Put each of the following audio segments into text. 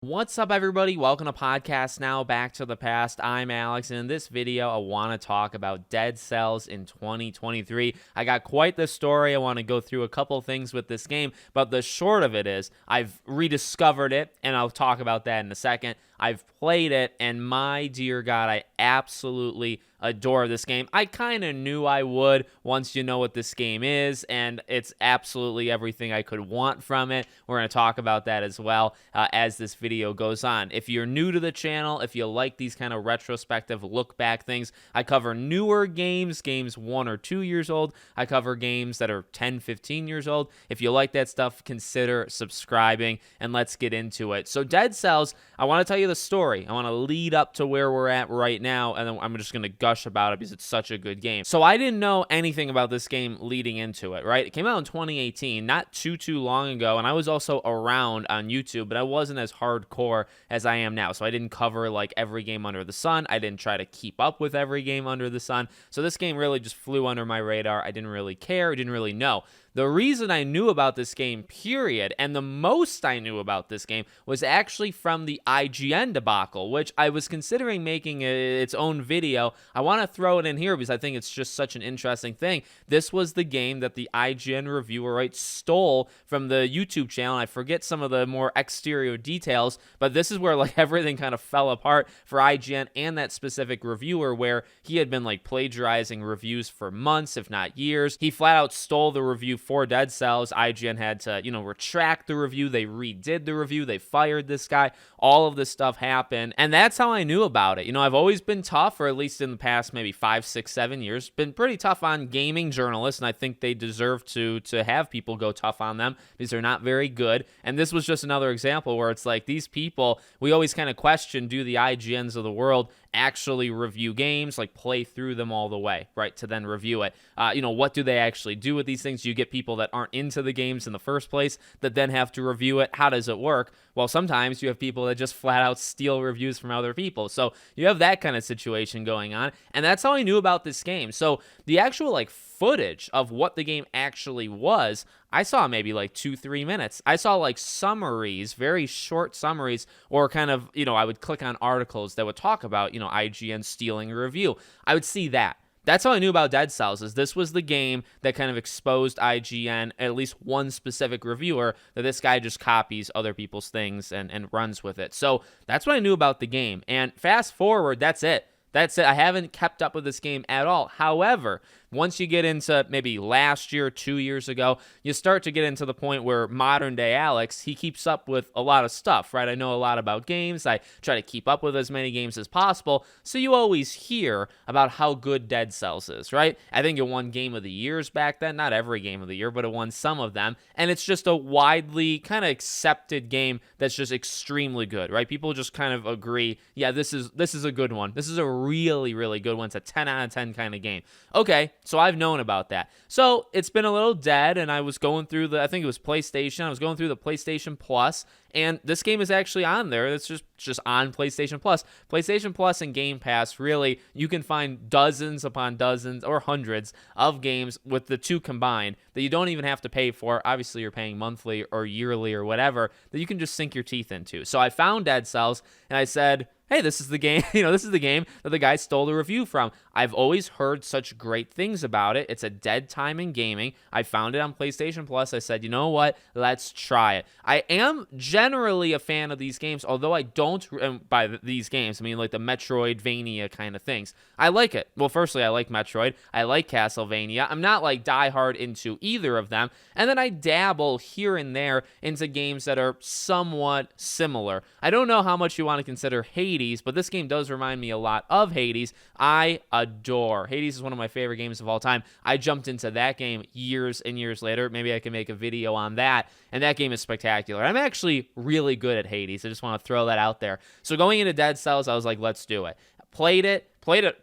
What's up, everybody? Welcome to Podcast Now, Back to the Past. I'm Alex, and in this video, I want to talk about Dead Cells in 2023. I got quite the story. I want to go through a couple things with this game, but the short of it is I've rediscovered it, and I'll talk about that in a second. I've played it, and my dear God, I absolutely adore this game. I kind of knew I would once you know what this game is, and it's absolutely everything I could want from it. We're going to talk about that as well as this video goes on. If you're new to the channel, if you like these kind of retrospective look-back things, I cover newer games 1 or 2 years old. I cover games that are 10, 15 years old. If you like that stuff, consider subscribing, and let's get into it. So Dead Cells, I want to tell you the story. I want to lead up to where we're at right now, and then I'm just going to gush about it because it's such a good game. So I didn't know anything about this game leading into it, right? It came out in 2018, not too long ago, and I was also around on YouTube, but I wasn't as hardcore as I am now. So I didn't cover like every game under the sun. I didn't try to keep up with every game under the sun. So this game really just flew under my radar. I didn't really care. I didn't really know. The reason I knew about this game, period, and the most I knew about this game was actually from the IGN debacle, which I was considering making its own video. I want to throw it in here because I think it's just such an interesting thing. This was the game that the IGN reviewer, right, stole from the YouTube channel. I forget some of the more exterior details, but this is where like everything kind of fell apart for IGN and that specific reviewer, where he had been like plagiarizing reviews for months, if not years. He flat out stole the review for Dead Cells. IGN had to, retract the review. They redid the review. They fired this guy. All of this stuff happened, and that's how I knew about it. I've always been tough, or at least in the past maybe 5, 6, 7 years, been pretty tough on gaming journalists, and I think they deserve to have people go tough on them because they're not very good. And this was just another example where it's like these people, we always kind of question, do the IGNs of the world actually review games, like play through them all the way, right, to then review it? What do they actually do with these things? Do you get people that aren't into the games in the first place that then have to review it? How does it work? Well, sometimes you have people that just flat out steal reviews from other people. So you have that kind of situation going on, and that's how I knew about this game. So the actual footage of what the game actually was, I saw maybe 2-3 minutes. I saw summaries, very short summaries, or kind of, I would click on articles that would talk about, IGN stealing a review. I would see that. That's how I knew about Dead Cells, is this was the game that kind of exposed IGN, at least one specific reviewer, that this guy just copies other people's things and runs with it. So that's what I knew about the game. And fast forward, that's it. That's it. I haven't kept up with this game at all. However, once you get into maybe last year, 2 years ago, you start to get into the point where modern day Alex, he keeps up with a lot of stuff, right? I know a lot about games. I try to keep up with as many games as possible. So you always hear about how good Dead Cells is, right? I think it won Game of the Years back then. Not every Game of the Year, but it won some of them. And it's just a widely kind of accepted game that's just extremely good, right? People just kind of agree, yeah, this is a good one. This is a really, really good one. It's a 10 out of 10 kind of game. Okay, so I've known about that. So it's been a little dead, and I was going through I think it was PlayStation. I was going through the PlayStation Plus, and this game is actually on there. It's just on PlayStation Plus. PlayStation Plus and Game Pass, really, you can find dozens upon dozens or hundreds of games with the two combined that you don't even have to pay for. Obviously, you're paying monthly or yearly or whatever, that you can just sink your teeth into. So I found Dead Cells, and I said, hey, this is the game, this is the game that the guy stole the review from. I've always heard such great things about it. It's a dead time in gaming. I found it on PlayStation Plus. I said, you know what? Let's try it. I am generally a fan of these games, although I don't, by these games, I mean like the Metroidvania kind of things. I like it. Well, firstly, I like Metroid. I like Castlevania. I'm not diehard into either of them. And then I dabble here and there into games that are somewhat similar. I don't know how much you want to consider Hades, but this game does remind me a lot of Hades. I adore Hades. Is one of my favorite games of all time. I jumped into that game years and years later. Maybe I can make a video on that, and that game is spectacular. I'm actually really good at Hades. I just want to throw that out there. So going into Dead Cells, I was like, let's do it. Played it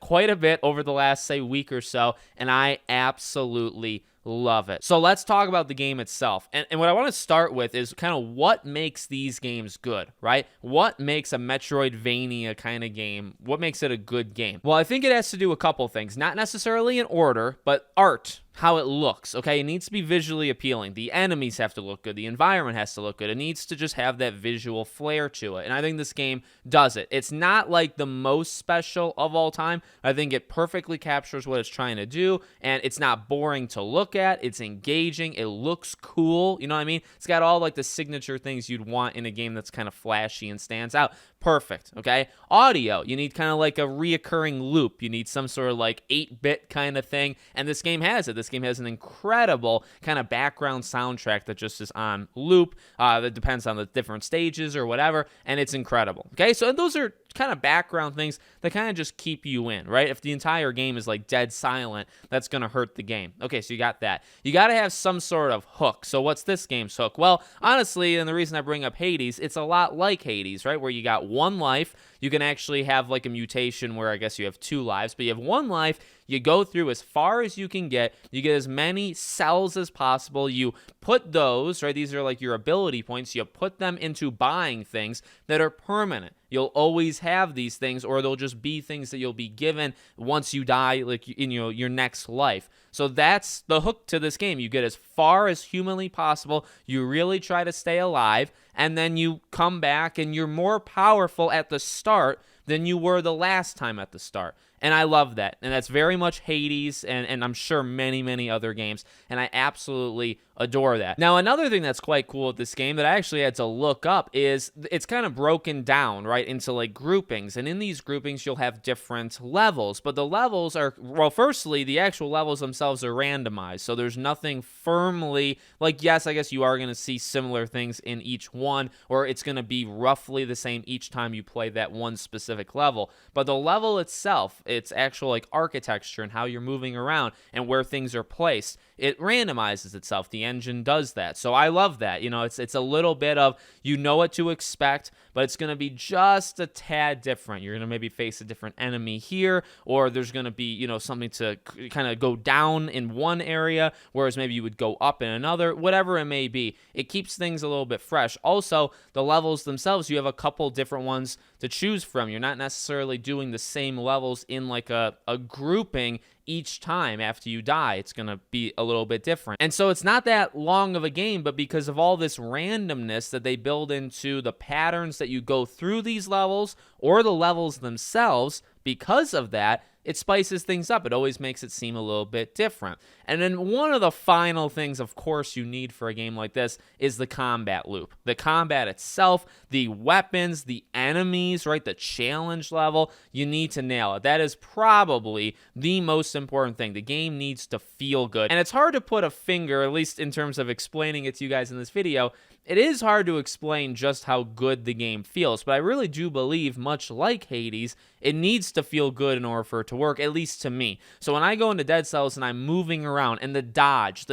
quite a bit over the last, say, week or so, and I absolutely love it. So let's talk about the game itself. And what I want to start with is kind of what makes these games good, right? What makes a Metroidvania kind of game? What makes it a good game? Well, I think it has to do a couple things, not necessarily in order, but art. How it looks, okay? It needs to be visually appealing. The enemies have to look good. The environment has to look good. It needs to just have that visual flair to it. And I think this game does it. It's not like the most special of all time. I think it perfectly captures what it's trying to do, and it's not boring to look at. It's engaging. It looks cool. You know what I mean? It's got all like the signature things you'd want in a game that's kind of flashy and stands out. Perfect, okay? Audio, you need kind of like a reoccurring loop. You need some sort of like 8-bit kind of thing, and this game has it. This game has an incredible kind of background soundtrack that just is on loop. That depends on the different stages or whatever, and it's incredible, okay? So those are kind of background things that kind of just keep you in, right? If the entire game is like dead silent, that's going to hurt the game. Okay, so you got that. You got to have some sort of hook. So what's this game's hook? Well, honestly, and the reason I bring up Hades, it's a lot like Hades, right? Where you got one life. You can actually have like a mutation where I guess you have 2 lives, but you have 1 life. You go through as far as you can get. You get as many cells as possible. You put those, right? These are like your ability points. You put them into buying things that are permanent. You'll always have these things, or they'll just be things that you'll be given once you die, like in your next life. So that's the hook to this game. You get as far as humanly possible. You really try to stay alive, and then you come back, and you're more powerful at the start than you were the last time at the start. And I love that. And that's very much Hades, and I'm sure many, many other games. And I absolutely adore that. Now, another thing that's quite cool with this game that I actually had to look up is it's kind of broken down, right, into like groupings. And in these groupings, you'll have different levels. But the levels are, well, firstly, the actual levels themselves are randomized. So there's nothing firmly, like, yes, I guess you are going to see similar things in each one, or it's going to be roughly the same each time you play that one specific level. But the level itself, its actual like architecture and how you're moving around and where things are placed, it randomizes itself. The engine does that. So I love that. You know, it's a little bit of, you know what to expect, but it's going to be just a tad different. You're going to maybe face a different enemy here, or there's going to be, you know, something to kind of go down in one area, whereas maybe you would go up in another, whatever it may be. It keeps things a little bit fresh. Also, the levels themselves, you have a couple different ones to choose from. You're not necessarily doing the same levels in like a grouping each time after you die. It's going to be a little bit different. And so it's not that long of a game, but because of all this randomness that they build into the patterns that you go through these levels or the levels themselves, because of that, it spices things up. It always makes it seem a little bit different. And then one of the final things, of course, you need for a game like this is the combat loop. The combat itself, the weapons, the enemies, right? The challenge level, you need to nail it. That is probably the most important thing. The game needs to feel good. And it's hard to put a finger, at least in terms of explaining it to you guys in this video. It is hard to explain just how good the game feels, but I really do believe, much like Hades, it needs to feel good in order for it to work, at least to me. So when I go into Dead Cells and I'm moving around, and the dodge,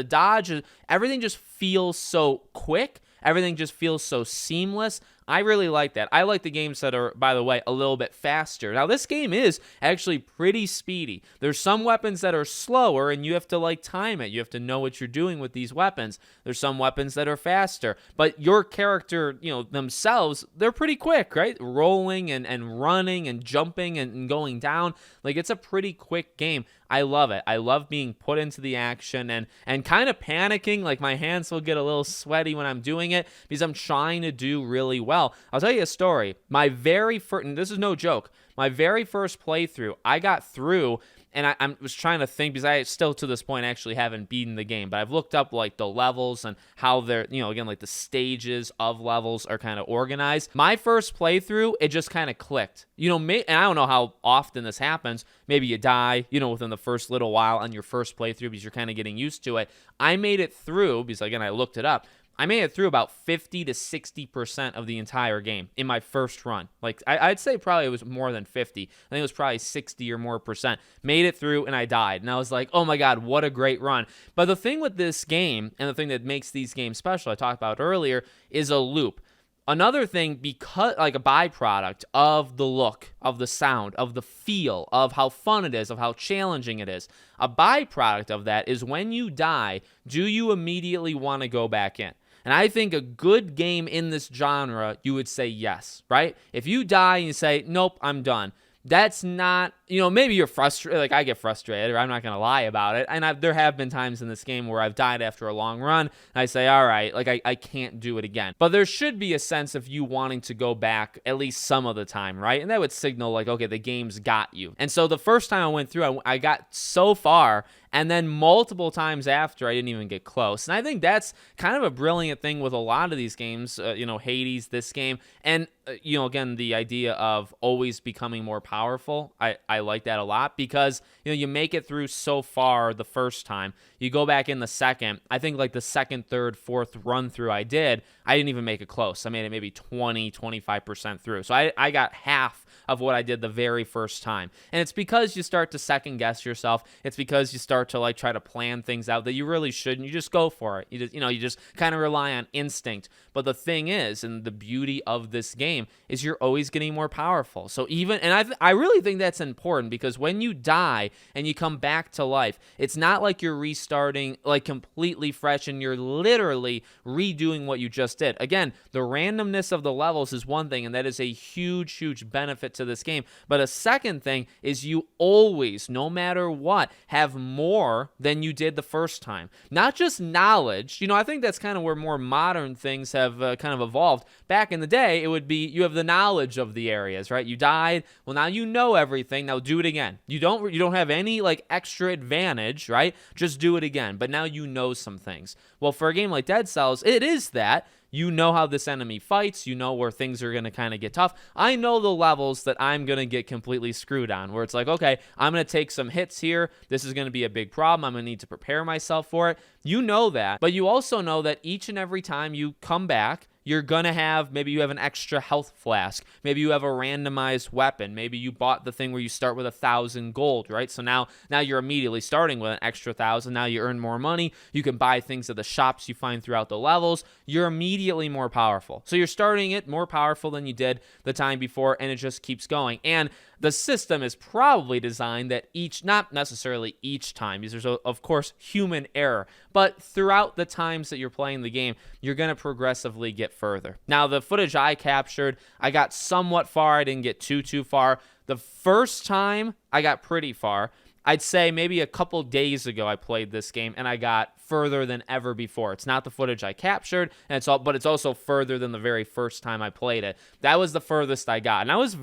everything just feels so quick. Everything just feels so seamless. I really like that. I like the games that are, by the way, a little bit faster. Now, this game is actually pretty speedy. There's some weapons that are slower, and you have to, like, time it. You have to know what you're doing with these weapons. There's some weapons that are faster. But your character, you know, themselves, they're pretty quick, right? Rolling and running and jumping and going down. Like, it's a pretty quick game. I love it. I love being put into the action and kind of panicking. Like, my hands will get a little sweaty when I'm doing it because I'm trying to do really well. I'll tell you a story. My very first, and this is no joke, my very first playthrough, I got through, and I was trying to think, because I still to this point actually haven't beaten the game, but I've looked up like the levels and how they're, you know, again, like the stages of levels are kind of organized. My first playthrough, it just kind of clicked. You know, and I don't know how often this happens. Maybe you die, you know, within the first little while on your first playthrough because you're kind of getting used to it. I made it through, because again, I looked it up. I made it through about 50 to 60% of the entire game in my first run. Like, I'd say probably it was more than 50. I think it was probably 60 or more percent. Made it through, and I died. And I was like, oh my God, what a great run. But the thing with this game, and the thing that makes these games special, I talked about earlier, is a loop. Another thing, because like a byproduct of the look, of the sound, of the feel, of how fun it is, of how challenging it is, a byproduct of that is when you die, do you immediately want to go back in? And I think a good game in this genre, you would say yes, right? If you die and you say, nope, I'm done. That's not, maybe you're frustrated. Like I get frustrated, or I'm not going to lie about it. And there have been times in this game where I've died after a long run. And I say, all right, like I can't do it again. But there should be a sense of you wanting to go back at least some of the time, right? And that would signal like, okay, the game's got you. And so the first time I went through, I got so far. And then multiple times after, I didn't even get close. And I think that's kind of a brilliant thing with a lot of these games, Hades, this game. And, again, the idea of always becoming more powerful. I like that a lot because, you make it through so far the first time. You go back in the second. I think like the second, third, fourth run through I didn't even make it close. I made it maybe 20, 25% through. So I got half of what I did the very first time. And it's because you start to second guess yourself. It's because you start to like try to plan things out that you really shouldn't. You just go for it. You just kind of rely on instinct. But the thing is, and the beauty of this game is you're always getting more powerful. So I really think that's important because when you die and you come back to life, it's not like you're restarting like completely fresh and you're literally redoing what you just did. Again, the randomness of the levels is one thing, and that is a huge, huge benefit to this game. But a second thing is you always, no matter what, have more than you did the first time. Not just knowledge. I think that's kind of where more modern things have kind of evolved. Back in the day, it would be you have the knowledge of the areas, right? You died. Well, now you know everything. Now do it again. You don't have any like extra advantage, right? Just do it again. But now you know some things. Well, for a game like Dead Cells, it is that. You know how this enemy fights. You know where things are going to kind of get tough. I know the levels that I'm going to get completely screwed on, where it's like, okay, I'm going to take some hits here. This is going to be a big problem. I'm going to need to prepare myself for it. You know that, but you also know that each and every time you come back, you're going to have, maybe you have an extra health flask. Maybe you have a randomized weapon. Maybe you bought the thing where you start with 1,000 gold, right? So now you're immediately starting with an extra 1,000. Now you earn more money. You can buy things at the shops you find throughout the levels. You're immediately more powerful. So you're starting it more powerful than you did the time before, and it just keeps going. And the system is probably designed that not necessarily each time, because there's, of course, human error, but throughout the times that you're playing the game, you're going to progressively get further. Now, the footage I captured, I got somewhat far. I didn't get too far. The first time, I got pretty far. I'd say maybe a couple days ago I played this game and I got further than ever before. It's not the footage I captured, but it's also further than the very first time I played it. That was the furthest I got. And I was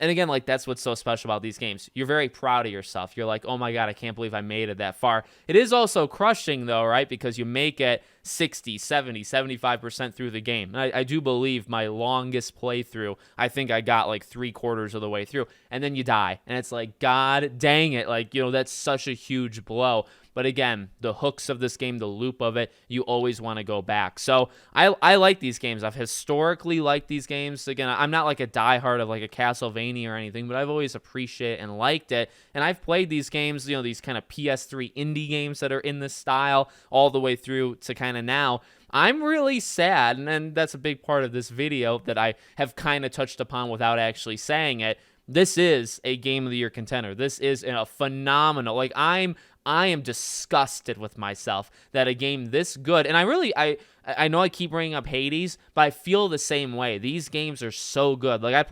and again, like that's what's so special about these games. You're very proud of yourself. You're like, oh my God, I can't believe I made it that far. It is also crushing though, right? Because you make it 60, 70, 75% through the game. And I do believe my longest playthrough, I think I got like 3/4 of the way through. And then you die. And it's like, God dang it. Like, that's such a huge blow. But again, the hooks of this game, the loop of it, you always want to go back. So I like these games. I've historically liked these games. Again, I'm not like a diehard of like a Castlevania or anything, but I've always appreciated and liked it. And I've played these games, these kind of PS3 indie games that are in this style all the way through to kind of now. I'm really sad, and that's a big part of this video that I have kind of touched upon without actually saying it. This is a Game of the Year contender. This is a phenomenal, like I am disgusted with myself that a game this good, and I know I keep bringing up Hades, but I feel the same way. These games are so good. Like I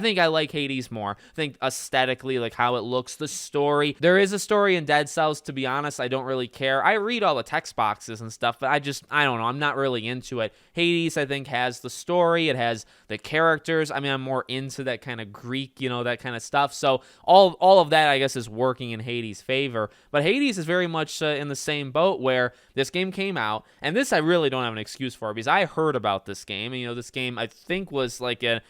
think I like Hades more. I think aesthetically, like how it looks, the story. There is a story in Dead Cells, to be honest. I don't really care. I read all the text boxes and stuff, but I don't know. I'm not really into it. Hades, I think, has the story. It has the characters. I mean, I'm more into that kind of Greek, that kind of stuff. So all of that, I guess, is working in Hades' favor. But Hades is very much in the same boat where this game came out, and this I really don't have an excuse for because I heard about this game. And, this game I think was like an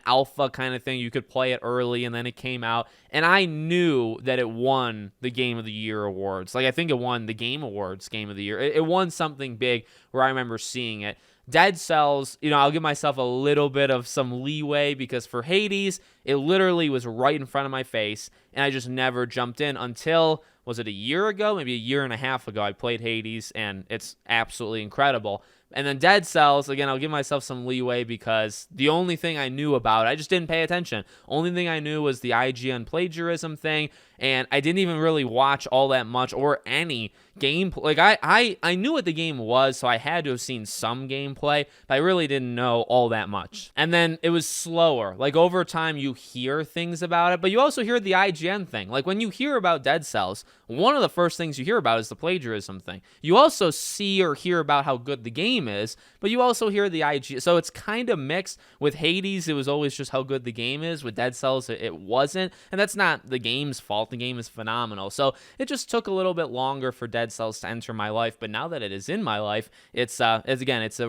alpha kind of thing. You could play it early, and then it came out, and I knew that it won the Game of the Year awards. Like I think it won the Game Awards Game of the Year. It won something big where I remember seeing it. Dead Cells, I'll give myself a little bit of some leeway because for Hades, it literally was right in front of my face, and I just never jumped in until was it a year ago? Maybe a year and a half ago, I played Hades, and it's absolutely incredible. And then Dead Cells, again, I'll give myself some leeway because the only thing I knew about it, I just didn't pay attention. Only thing I knew was the IGN plagiarism thing, and I didn't even really watch all that much or any gameplay. Like, I knew what the game was, so I had to have seen some gameplay, but I really didn't know all that much. And then it was slower. Like, over time, you hear things about it, but you also hear the IGN thing. Like, when you hear about Dead Cells, one of the first things you hear about is the plagiarism thing. You also see or hear about how good the game is, but you also hear the IGN. So it's kind of mixed. With Hades, it was always just how good the game is. With Dead Cells, it wasn't. And that's not the game's fault. The game is phenomenal. So it just took a little bit longer for Dead Cells to enter my life. But now that it is in my life, it's a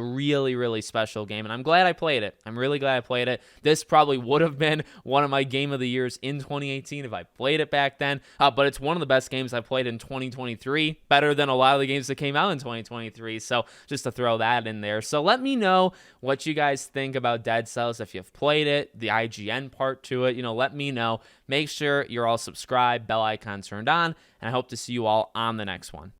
really, really special game. And I'm glad I played it. I'm really glad I played it. This probably would have been one of my game of the years in 2018 if I played it back then. But it's one of the best games I played in 2023. Better than a lot of the games that came out in 2023. So just to throw that in there. So let me know what you guys think about Dead Cells. If you've played it, the IGN part to it, let me know. Make sure you're all subscribed, bell icon turned on, and I hope to see you all on the next one.